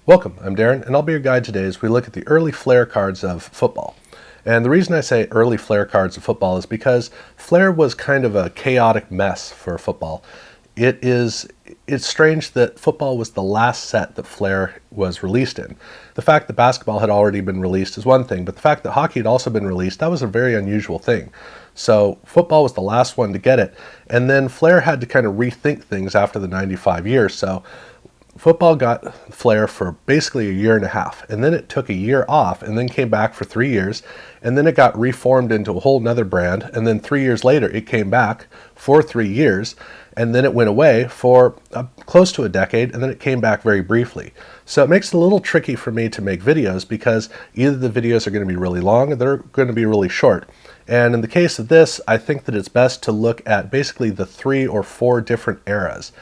Welcome, I'm Darren, and I'll be your guide today as we look at the early Flair cards of football. And the reason I say early Flair cards of football is because Flair was kind of a chaotic mess for football. It's strange that football was the last set that Flair was released in. The fact that basketball had already been released is one thing, but the fact that hockey had also been released, that was a very unusual thing. So football was the last one to get it, and then Flair had to kind of rethink things after the 95 years. So football got Flair for basically a year and a half, and then it took a year off and then came back for 3 years, and then it got reformed into a whole nother brand, and then 3 years later it came back for 3 years, and then it went away for close to a decade, and then it came back very briefly. So it makes it a little tricky for me to make videos because either the videos are going to be really long or they're going to be really short. And in the case of this, I think that it's best to look at basically the 3 or 4 different eras.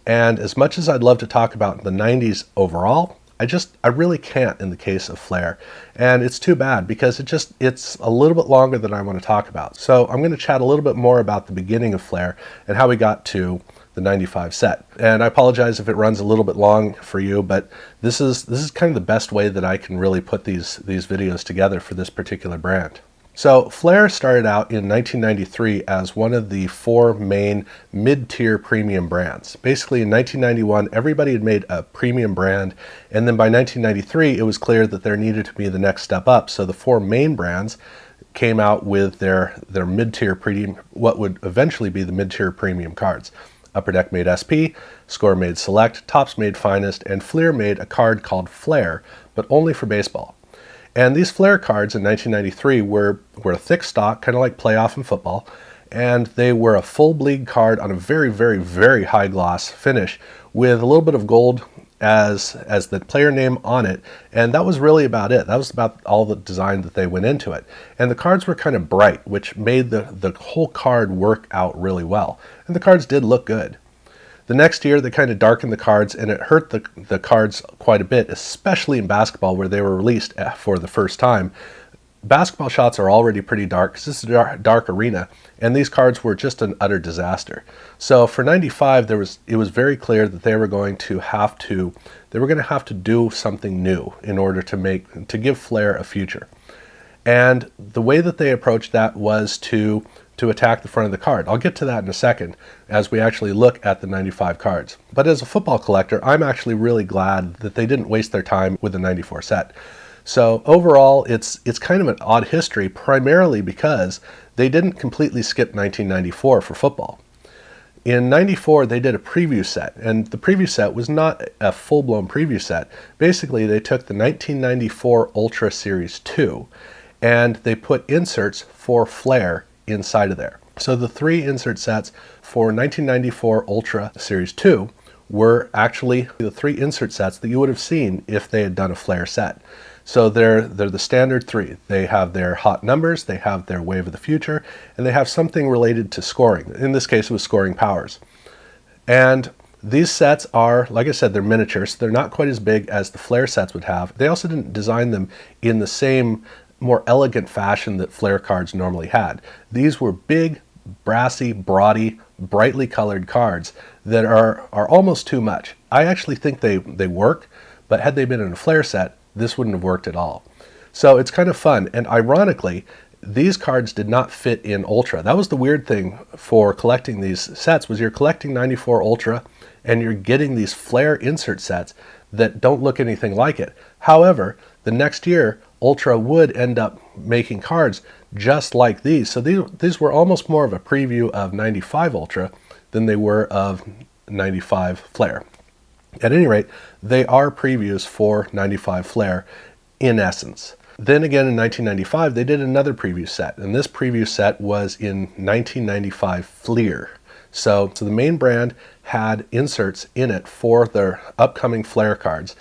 And as much as I'd love to talk about the 90s overall, I really can't in the case of Flair. And it's too bad because it's a little bit longer than I want to talk about. So I'm going to chat a little bit more about the beginning of Flair and how we got to the 95 set. And I apologize if it runs a little bit long for you, but this is kind of the best way that I can really put these videos together for this particular brand. So Flair started out in 1993 as one of the 4 main mid-tier premium brands. Basically in 1991, everybody had made a premium brand, and then by 1993, it was clear that there needed to be the next step up. So the 4 main brands came out with their mid-tier premium, what would eventually be the mid-tier premium cards. Upper Deck made SP, Score made Select, Topps made Finest, and Fleer made a card called Flair, but only for baseball. And these Flair cards in 1993 were a thick stock, kind of like playoff in football, and they were a full bleed card on a very, very, very high gloss finish with a little bit of gold as the player name on it, and that was really about it. That was about all the design that they went into it. And the cards were kind of bright, which made the whole card work out really well. And the cards did look good. The next year, they kind of darkened the cards, and it hurt the cards quite a bit, especially in basketball where they were released for the first time. Basketball shots are already pretty dark because this is a dark arena, and these cards were just an utter disaster. So for 95, it was very clear that they were going to have to do something new in order to give Flair a future. And the way that they approached that was to attack the front of the card. I'll get to that in a second as we actually look at the 95 cards. But as a football collector, I'm actually really glad that they didn't waste their time with the 94 set. So overall, it's kind of an odd history, primarily because they didn't completely skip 1994 for football. In 94, they did a preview set, and the preview set was not a full-blown preview set. Basically, they took the 1994 Ultra Series 2, and they put inserts for Flair inside of there. So the 3 insert sets for 1994 Ultra Series 2 were actually the 3 insert sets that you would have seen if they had done a Flair set. So they're the standard 3. They have their hot numbers, they have their wave of the future, and they have something related to scoring. In this case, it was scoring powers. And these sets are, like I said, they're miniatures. They're not quite as big as the Flair sets would have. They also didn't design them in the same more elegant fashion that Flair cards normally had. These were big, brassy, broady, brightly colored cards that are almost too much. I actually think they work, but had they been in a Flair set, this wouldn't have worked at all. So it's kind of fun, and ironically, these cards did not fit in Ultra. That was the weird thing for collecting these sets, was you're collecting 94 Ultra, and you're getting these Flair insert sets that don't look anything like it. However, the next year, Ultra would end up making cards just like these. So these were almost more of a preview of 95 Ultra than they were of 95 Flair. At any rate, they are previews for 95 Flair in essence. Then again in 1995, they did another preview set, and this preview set was in 1995 Fleer. So the main brand had inserts in it for their upcoming Flair cards,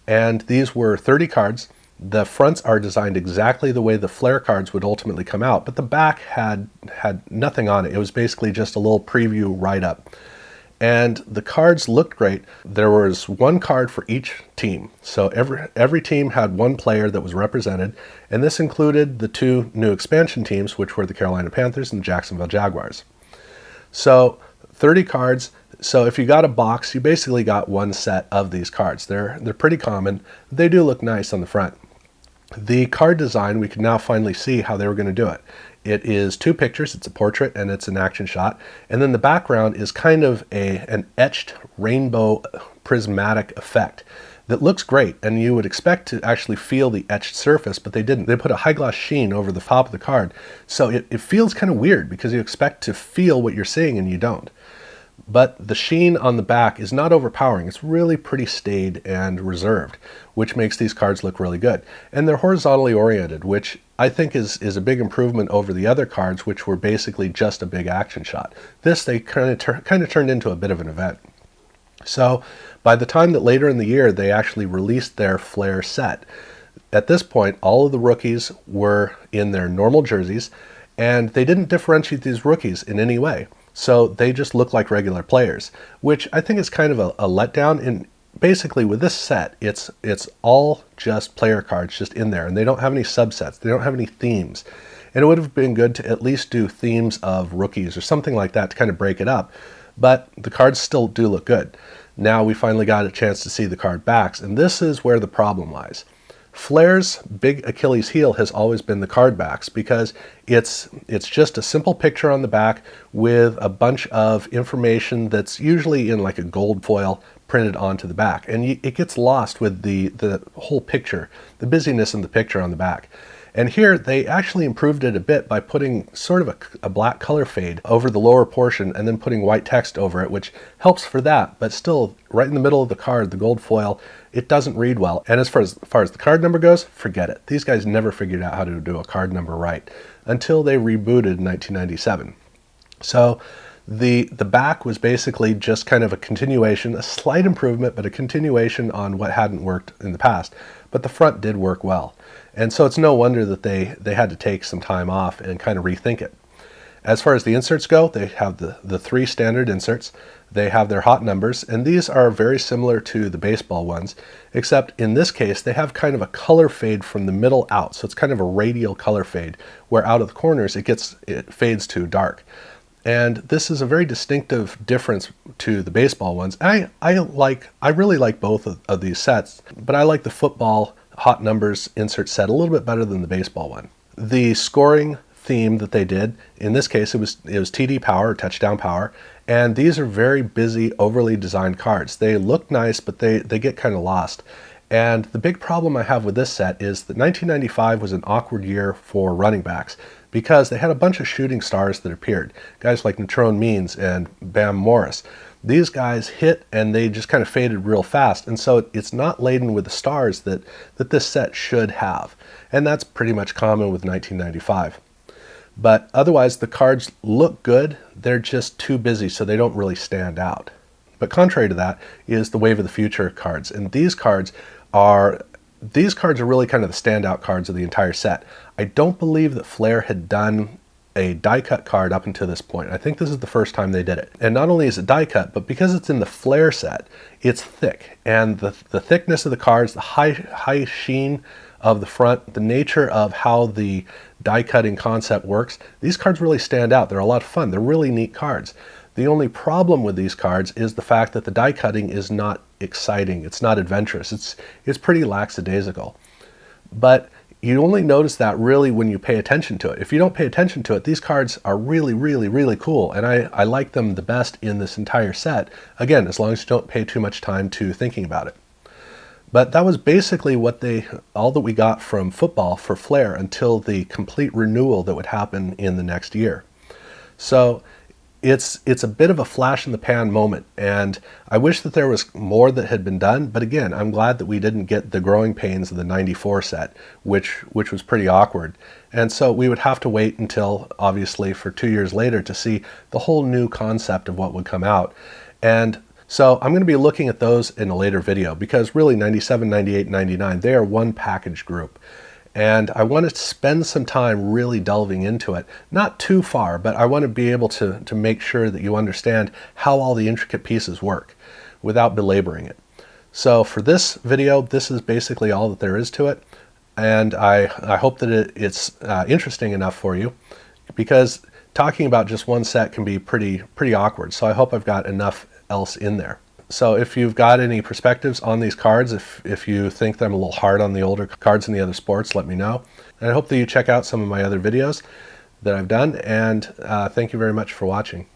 and these were 30 cards. The fronts are designed exactly the way the Flair cards would ultimately come out, but the back had nothing on it. It was basically just a little preview write-up. And the cards looked great. There was 1 card for each team. So every team had 1 player that was represented, and this included the 2 new expansion teams, which were the Carolina Panthers and the Jacksonville Jaguars. So 30 cards. So if you got a box, you basically got one set of these cards. They're pretty common. They do look nice on the front. The card design, we can now finally see how they were going to do it. It is two pictures, it's a portrait and it's an action shot, and then the background is kind of an etched rainbow prismatic effect that looks great, and you would expect to actually feel the etched surface, but they didn't. They put a high gloss sheen over the top of the card, so it feels kind of weird because you expect to feel what you're seeing and you don't. But the sheen on the back is not overpowering. It's really pretty staid and reserved, which makes these cards look really good. And they're horizontally oriented, which I think is a big improvement over the other cards, which were basically just a big action shot. This, they kind of turned into a bit of an event. So by the time that later in the year they actually released their Flair set, at this point all of the rookies were in their normal jerseys, and they didn't differentiate these rookies in any way. So they just look like regular players, which I think is kind of a letdown. And basically with this set, it's all just player cards just in there, and they don't have any subsets. They don't have any themes. And it would have been good to at least do themes of rookies or something like that to kind of break it up. But the cards still do look good. Now we finally got a chance to see the card backs, and this is where the problem lies. Flair's big Achilles heel has always been the card backs, because it's just a simple picture on the back with a bunch of information that's usually in like a gold foil printed onto the back, and it gets lost with the whole picture, the busyness in the picture on the back. And here they actually improved it a bit by putting sort of a black color fade over the lower portion and then putting white text over it, which helps for that, but still right in the middle of the card, the gold foil, it doesn't read well. And as far as the card number goes, forget it. These guys never figured out how to do a card number right until they rebooted in 1997. So the back was basically just kind of a continuation, a slight improvement, but a continuation on what hadn't worked in the past. But the front did work well. And so it's no wonder that they had to take some time off and kind of rethink it. As far as the inserts go, they have the three standard inserts. They have their hot numbers, and these are very similar to the baseball ones, except in this case they have kind of a color fade from the middle out. So it's kind of a radial color fade, where out of the corners it fades to dark. And this is a very distinctive difference to the baseball ones. I really like both of these sets, but I like the football hot numbers insert set a little bit better than the baseball one. The scoring theme that they did, in this case it was TD power, or touchdown power, and these are very busy, overly designed cards. They look nice, but they get kind of lost. And the big problem I have with this set is that 1995 was an awkward year for running backs, because they had a bunch of shooting stars that appeared. Guys like Natrone Means and Bam Morris. These guys hit and they just kind of faded real fast, and so it's not laden with the stars that this set should have. And that's pretty much common with 1995. But otherwise the cards look good, they're just too busy, so they don't really stand out. But contrary to that is the Wave of the Future cards, and these cards are really kind of the standout cards of the entire set. I don't believe that Flair had done a die cut card up until this point. I think this is the first time they did it. And not only is it die cut, but because it's in the Flair set, it's thick. And the thickness of the cards, the high sheen of the front, the nature of how the die cutting concept works, these cards really stand out. They're a lot of fun. They're really neat cards. The only problem with these cards is the fact that the die cutting is not exciting. It's not adventurous. It's pretty lackadaisical. But you only notice that really when you pay attention to it. If you don't pay attention to it, these cards are really, really, really cool. And I like them the best in this entire set. Again, as long as you don't pay too much time to thinking about it. But that was basically all that we got from football for Flair until the complete renewal that would happen in the next year. So it's a bit of a flash in the pan moment, and I wish that there was more that had been done, but again, I'm glad that we didn't get the growing pains of the 94 set, which was pretty awkward. And so we would have to wait until, obviously, for 2 years later to see the whole new concept of what would come out. And so I'm going to be looking at those in a later video, because really 97, 98, 99, they are one package group. And I want to spend some time really delving into it. Not too far, but I want to be able to make sure that you understand how all the intricate pieces work without belaboring it. So for this video, this is basically all that there is to it. And I hope that it's interesting enough for you, because talking about just one set can be pretty awkward. So I hope I've got enough else in there. So if you've got any perspectives on these cards, if you think that I'm a little hard on the older cards in the other sports, let me know. And I hope that you check out some of my other videos that I've done, and thank you very much for watching.